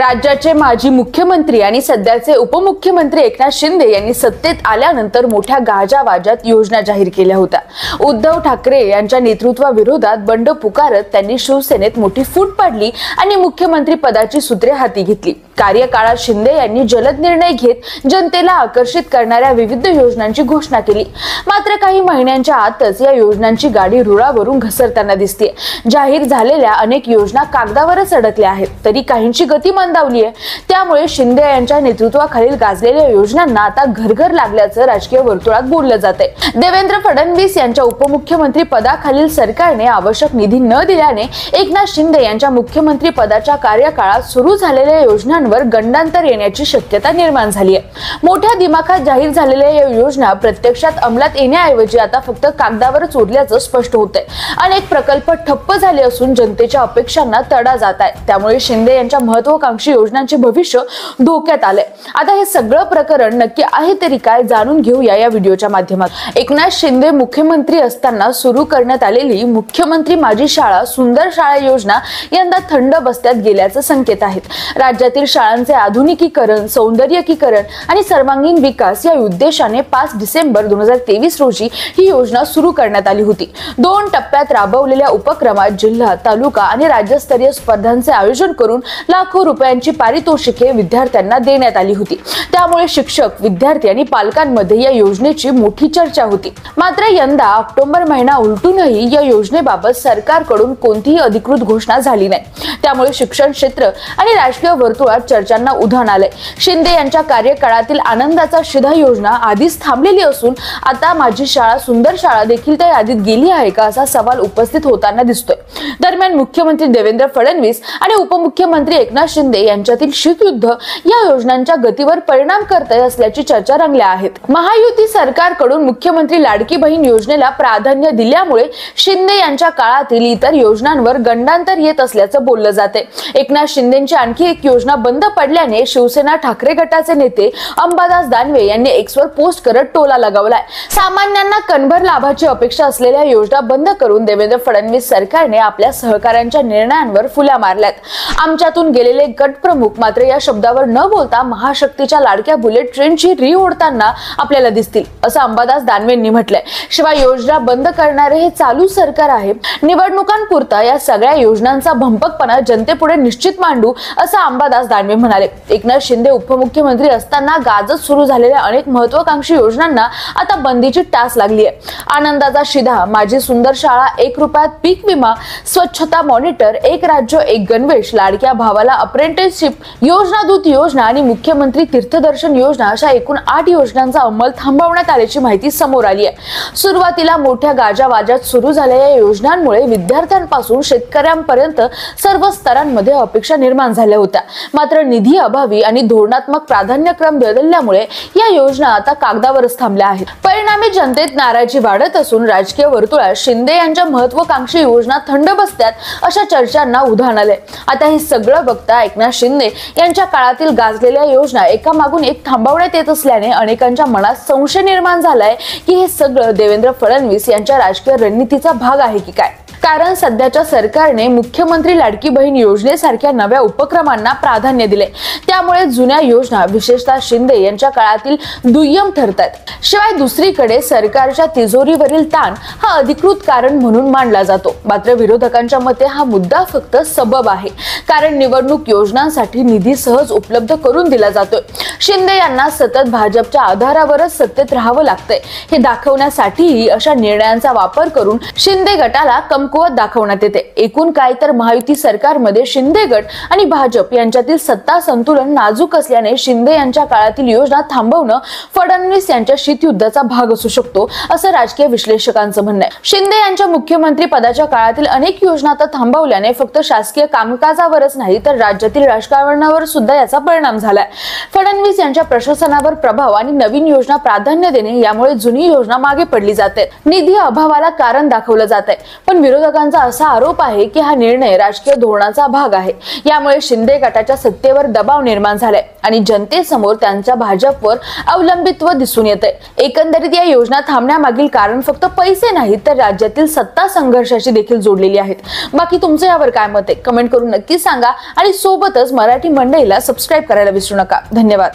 राज्याचे माजी मुख्यमंत्री आणि सध्याचे उपमुख्यमंत्री एकनाथ शिंदे यांनी सत्तेत आल्यानंतर मोठ्या गाजावाजात योजना जाहीर केल्या होत्या। उद्धव ठाकरे यांच्या नेतृत्वाविरोधात बंड पुकारत त्यांनी शिवसेनेत मोठी फूट पाडली आणि मुख्यमंत्री पदाची सूत्रे हाती घेतली। कार्यकाळात शिंदे यांनी जलद निर्णय घेत जनतेला आकर्षित करणाऱ्या विविध योजनांची घोषणा केली। मात्र काही महिन्यांच्या आतच या योजनांची गाडी रुळावरून घसरताना दिसते। जाहीर झालेल्या अनेक योजना कागदावरच अडकल्या आहेत, तरी काहींची गती मंदावली आहे। त्यामुळे शिंदे यांच्या नेतृत्वाखालील गाजलेल्या योजनांना आता घरघर लागल्याचं राजकीय वर्तुळात बोललं जातंय। देवेंद्र फडणवीस यांच्या उपमुख्यमंत्री पदाखालील सरकारने आवश्यक निधी न दिल्याने एकनाथ शिंदे यांच्या मुख्यमंत्री पदाच्या कार्यकाळात सुरू झालेल्या योजनांवर गंडांतर येण्याची शक्यता निर्माण झाली आहे। मोठ्या दिमाखात जाहीर झालेल्या या योजना प्रत्यक्षात अंमलात येण्याऐवजी आता फक्त कागदावरच उरल्याचं स्पष्ट होतंय। अनेक प्रकल्प ठप्प झाले असून जनतेच्या अपेक्षांना तडा जात आहे। त्यामुळे शिंदे यांच्या महत्त्वाकांक्षी योजनांचे भविष्य धोक्यात आले। आता हे सगळं प्रकरण नक्की आहे तरी काय जाणून घेऊया या व्हिडिओच्या माध्यमातून। एकनाथ शिंदे मुख्यमंत्री असताना सुरू करण्यात आलेली मुख्यमंत्री माझी शाळा सुंदर शाळा योजना यंदा थंड बस्त्यात गेल्याचे संकेत आहेत। राज्यातील शाळांचे आधुनिकीकरण, सौंदर्यीकरण आणि सर्वांगीण विकास या उद्देशाने 5 डिसेंबर 2023 रोजी ही योजना सुरू करण्यात आली होती। 2 टप्प्यात राबवलेल्या उपक्रमात जिल्हा, तालुका आणि राज्यस्तरीय स्पर्धांचे आयोजन करून लाखो रुपयांची पारितोषिके विद्यार्थ्यांना देण्यात आली होती। त्यामुळे शिक्षक, विद्यार्थी आणि पालकांमध्ये या योजनेची मोठी चर्चा होती। मात्र यंदा ऑक्टोबर महिना उलटूनही या योजनेबाबत सरकारकडून कोणतीही अधिकृत घोषणा झाली नाही। त्यामुळे शिक्षण क्षेत्र आणि राजकीय वर्तुळात चर्चांना उधाण आले। शिंदे यांच्या कार्यकाळातील आनंदाचा शिधा योजना आधीच थांबलेली असून आता माझी शाळा सुंदर शाळा देखील त्या यादीत गेली आहे का असा सवाल उपस्थित होताना दिसतोय। दरम्यान मुख्यमंत्री देवेंद्र फडणवीस आणि उपमुख्यमंत्री एकनाथ शिंदे यांच्यातील शीतयुद्ध या योजनांच्या गतीवर परिणाम करत असल्याची चर्चा रंगल्या आहेत। महायुती सरकारकडून मुख्यमंत्री लाडकी बहीण योजनेला प्राधान्य दिल्यामुळे शिंदे यांच्या काळातील इतर योजनांवर गंडांतर येत असल्याचं बोललं जाते। एकनाथ शिंदेंची आणखी एक योजना बंद पडल्याने शिवसेना ठाकरे गटाचे नेते अंबादास दानवे यांनी एक्सवर पोस्ट करत टोला लगावलाय। सामान्यांना कणभर लाभाची अपेक्षा असलेल्या योजना बंद करून देवेंद्र फडणवीस सरकारने आपल्या सहकाऱ्यांच्या निर्णयांवर फुल्या मारल्यात। आमच्यातून गेलेले गट प्रमुख मात्र या शब्दावर न बोलता महाशक्तीच्या लाडक्या बुलेट ट्रेनची री ओढताना आपल्याला दिसतील, असं अंबादास दानवेंनी म्हटलंय। शिवाय योजना बंद करणारे हे चालू सरकार आहे। निवडणुकांपुरता या सगळ्या योजनांचा भंपकपणा जनतेपुढे निश्चित मांडू, असं अंबादास दानवे म्हणाले। एकनाथ शिंदे उपमुख्यमंत्री असताना गाजत सुरू झालेल्या अनेक महत्त्वाकांक्षी योजनांना आता बंदीची टाच लागली आहे। आनंदाचा शिधा, माझी सुंदर शाळा, 1 रुपयात पीक विमा, स्वच्छता मॉनिटर, एक राज्य एक गणवेश, लाडक्या भावाला अप्रेंटिसशिप, योजना दूत योजना आणि मुख्यमंत्री तीर्थदर्शन योजना अशा एकूण 8 योजनांचा अंमल थांबवण्यात आल्याची माहिती समोर आली आहे। सुरुवातीला मोठ्या गाजावाजात सुरू झालेल्या योजनांमुळे विद्यार्थ्यांपासून शेतकऱ्यांपर्यंत सर्व स्तरांमध्ये अपेक्षा निर्माण झाल्या होत्या। मात्र निधी अभावी आणि धोरणात्मक प्राधान्यक्रम बदलल्यामुळे या योजना आता कागदावरच थांबल्या आहेत। परिणामी जनतेत नाराजी वाढत असून राजकीय वर्तुळात शिंदे यांच्या महत्त्वाकांक्षी योजना थंड बसत्यात अशा चर्चांना उधाण आले। आता हे सगळं बघता एकनाथ शिंदे यांच्या काळातील गाजलेल्या योजना एकामागून एक थांबवण्यात येत असल्याने अनेकांच्या मनात संशय निर्माण झालाय की हे सगळं देवेंद्र फडणवीस यांच्या राजकीय रणनीतीचा भाग आहे की काय। कारण सध्याच्या सरकारने मुख्यमंत्री लाडकी बहीण योजनेसारख्या नव्या उपक्रमांना प्राधान्य दिले। त्यामुळे जुन्या योजना विशेषतः शिंदे यांच्या काळातील दुय्यम ठरतात। शिवाय दुसरीकडे सरकारच्या तिजोरीवरील ताण हा अधिकृत कारण म्हणून मानला जातो। मात्र विरोधकांच्या मते हा मुद्दा फक्त सबब आहे, कारण निवडणूक योजनांसाठी निधी सहज उपलब्ध करून दिला जातोय। शिंदे यांना सतत भाजपच्या आधारावरच सत्तेत राहावं लागतंय हे दाखवण्यासाठीही अशा निर्णयांचा वापर करून शिंदे गटाला कमकुवत दाखवण्यात येते। एकूण काय तर महायुती सरकारमध्ये शिंदे गट आणि भाजप यांच्यातील सत्ता संतुलन नाजूक असल्याने शिंदे यांच्या काळातील योजना थांबवणं फडणवीस यांच्या शीतयुद्धाचा भाग असू शकतो, असं राजकीय विश्लेषकांचं म्हणणं आहे। शिंदे यांच्या मुख्यमंत्री पदाच्या काळातील अनेक योजना आता थांबवल्याने फक्त शासकीय कामकाजावरच नाही तर राज्यातील राजकारणावर सुद्धा याचा परिणाम झालाय। फडणवीस यांच्या प्रशासनावर प्रभाव आणि नवीन योजना प्राधान्य देणे यामुळे जुनी योजना मागे पडली जाते। निधी अभावाला कारण दाखवलं जात आहे, पण विरोधकांचा असा आरोप आहे की हा निर्णय राजकीय धोरणाचा भाग आहे। यामुळे शिंदे गटाच्या सत्तेवर दबाव निर्माण झालाय आणि जनतेसमोर त्यांच्या भाजपवर अवलंबित्व दिसून येतंय। एकंदरीत या योजना थांबण्यामागील कारण फक्त पैसे नाहीत, तर राज्यातील सत्ता संघर्षाशी देखील जोडलेली आहेत। बाकी तुमचं यावर काय मत आहे कमेंट करून नक्की सांगा आणि सोबतच मराठी मंडईला सबस्क्राइब करायला विसरू नका। धन्यवाद।